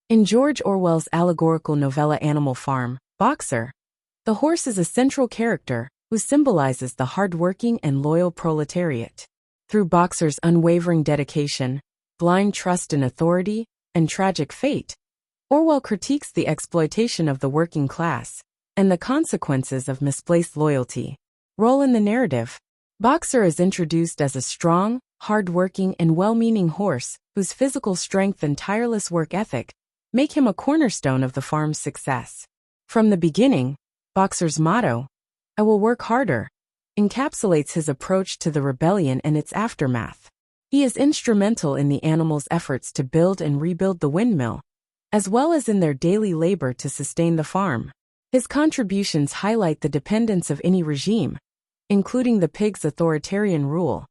In George Orwell's allegorical novella Animal Farm, Boxer, the horse is a central character who symbolizes the hard-working and loyal proletariat. Through Boxer's unwavering dedication, blind trust in authority, and tragic fate, Orwell critiques the exploitation of the working class and the consequences of misplaced loyalty. Role in the narrative: Boxer is introduced as a strong, hard-working and well-meaning horse whose physical strength and tireless work ethic make him a cornerstone of the farm's success. From the beginning, Boxer's motto, "I will work harder," encapsulates his approach to the rebellion and its aftermath. He is instrumental in the animals' efforts to build and rebuild the windmill, as well as in their daily labor to sustain the farm. His contributions highlight the dependence of any regime, including the pig's authoritarian rule,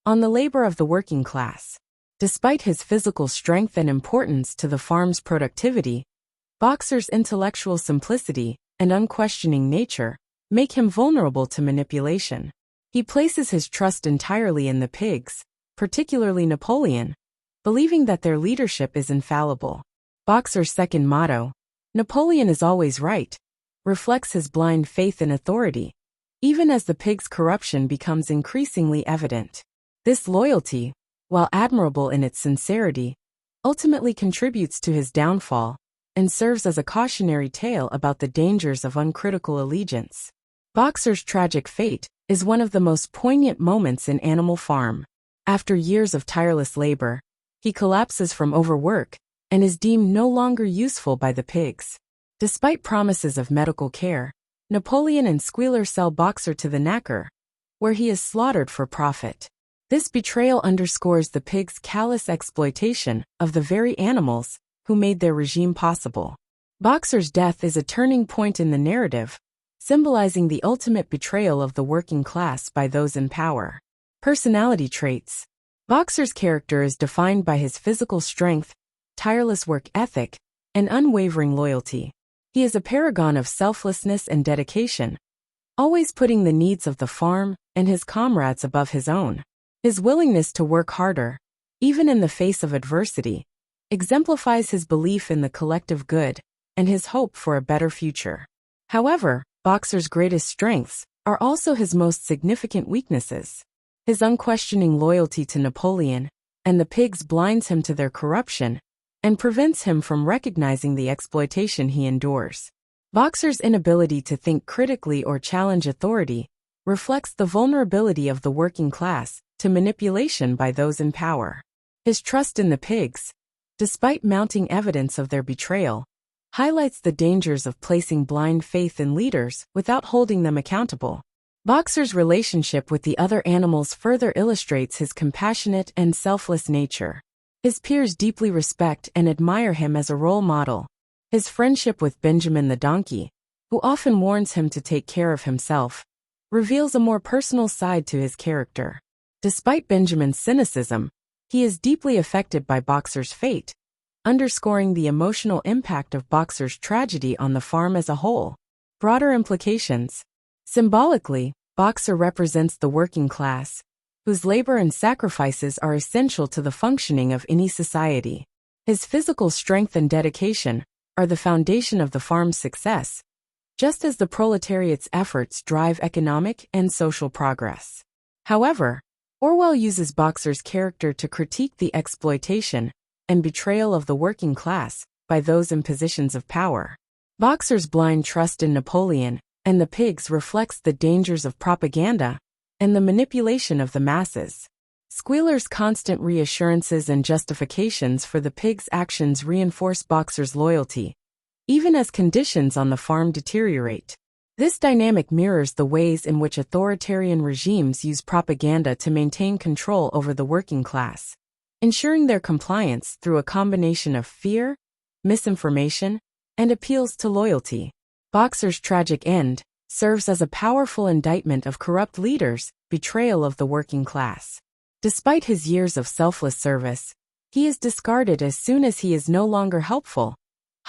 on the labor of the working class. Despite his physical strength and importance to the farm's productivity, Boxer's intellectual simplicity and unquestioning nature make him vulnerable to manipulation. He places his trust entirely in the pigs, particularly Napoleon, believing that their leadership is infallible. Boxer's second motto, "Napoleon is always right," reflects his blind faith in authority, even as the pig's corruption becomes increasingly evident. This loyalty, while admirable in its sincerity, ultimately contributes to his downfall and serves as a cautionary tale about the dangers of uncritical allegiance. Boxer's tragic fate is one of the most poignant moments in Animal Farm. After years of tireless labor, he collapses from overwork and is deemed no longer useful by the pigs. Despite promises of medical care, Napoleon and Squealer sell Boxer to the knacker, where he is slaughtered for profit. This betrayal underscores the pigs' callous exploitation of the very animals who made their regime possible. Boxer's death is a turning point in the narrative, symbolizing the ultimate betrayal of the working class by those in power. Personality traits: Boxer's character is defined by his physical strength, tireless work ethic, and unwavering loyalty. He is a paragon of selflessness and dedication, always putting the needs of the farm and his comrades above his own. His willingness to work harder, even in the face of adversity, exemplifies his belief in the collective good and his hope for a better future. However, Boxer's greatest strengths are also his most significant weaknesses. His unquestioning loyalty to Napoleon and the pigs blinds him to their corruption and prevents him from recognizing the exploitation he endures. Boxer's inability to think critically or challenge authority reflects the vulnerability of the working class to manipulation by those in power. His trust in the pigs, despite mounting evidence of their betrayal, highlights the dangers of placing blind faith in leaders without holding them accountable. Boxer's relationship with the other animals further illustrates his compassionate and selfless nature. His peers deeply respect and admire him as a role model. His friendship with Benjamin the donkey, who often warns him to take care of himself, reveals a more personal side to his character. Despite Benjamin's cynicism, he is deeply affected by Boxer's fate, underscoring the emotional impact of Boxer's tragedy on the farm as a whole. Broader implications: Symbolically, Boxer represents the working class, whose labor and sacrifices are essential to the functioning of any society. His physical strength and dedication are the foundation of the farm's success, just as the proletariat's efforts drive economic and social progress. However, Orwell uses Boxer's character to critique the exploitation and betrayal of the working class by those in positions of power. Boxer's blind trust in Napoleon and the pigs reflects the dangers of propaganda and the manipulation of the masses. Squealer's constant reassurances and justifications for the pigs' actions reinforce Boxer's loyalty, even as conditions on the farm deteriorate. This dynamic mirrors the ways in which authoritarian regimes use propaganda to maintain control over the working class, ensuring their compliance through a combination of fear, misinformation, and appeals to loyalty. Boxer's tragic end serves as a powerful indictment of corrupt leaders' betrayal of the working class. Despite his years of selfless service, he is discarded as soon as he is no longer helpful,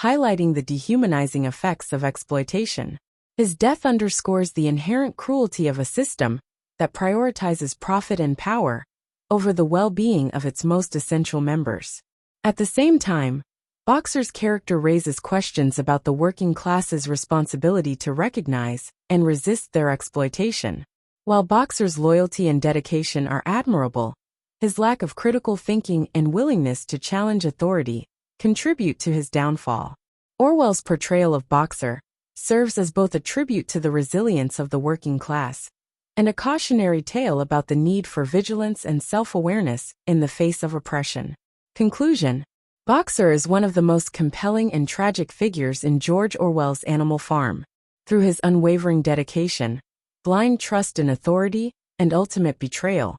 highlighting the dehumanizing effects of exploitation. His death underscores the inherent cruelty of a system that prioritizes profit and power over the well-being of its most essential members. At the same time, Boxer's character raises questions about the working class's responsibility to recognize and resist their exploitation. While Boxer's loyalty and dedication are admirable, his lack of critical thinking and willingness to challenge authority contribute to his downfall. Orwell's portrayal of Boxer serves as both a tribute to the resilience of the working class and a cautionary tale about the need for vigilance and self-awareness in the face of oppression. Conclusion: Boxer is one of the most compelling and tragic figures in George Orwell's Animal Farm. Through his unwavering dedication, blind trust in authority, and ultimate betrayal,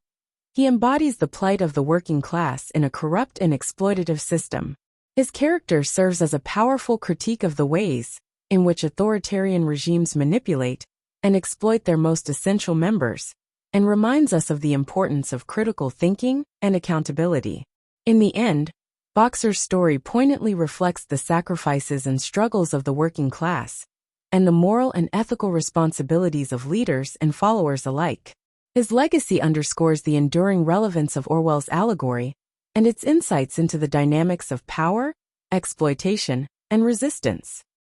he embodies the plight of the working class in a corrupt and exploitative system. His character serves as a powerful critique of the ways in which authoritarian regimes manipulate and exploit their most essential members, and reminds us of the importance of critical thinking and accountability. In the end, Boxer's story poignantly reflects the sacrifices and struggles of the working class, and the moral and ethical responsibilities of leaders and followers alike. His legacy underscores the enduring relevance of Orwell's allegory and its insights into the dynamics of power, exploitation, and resistance.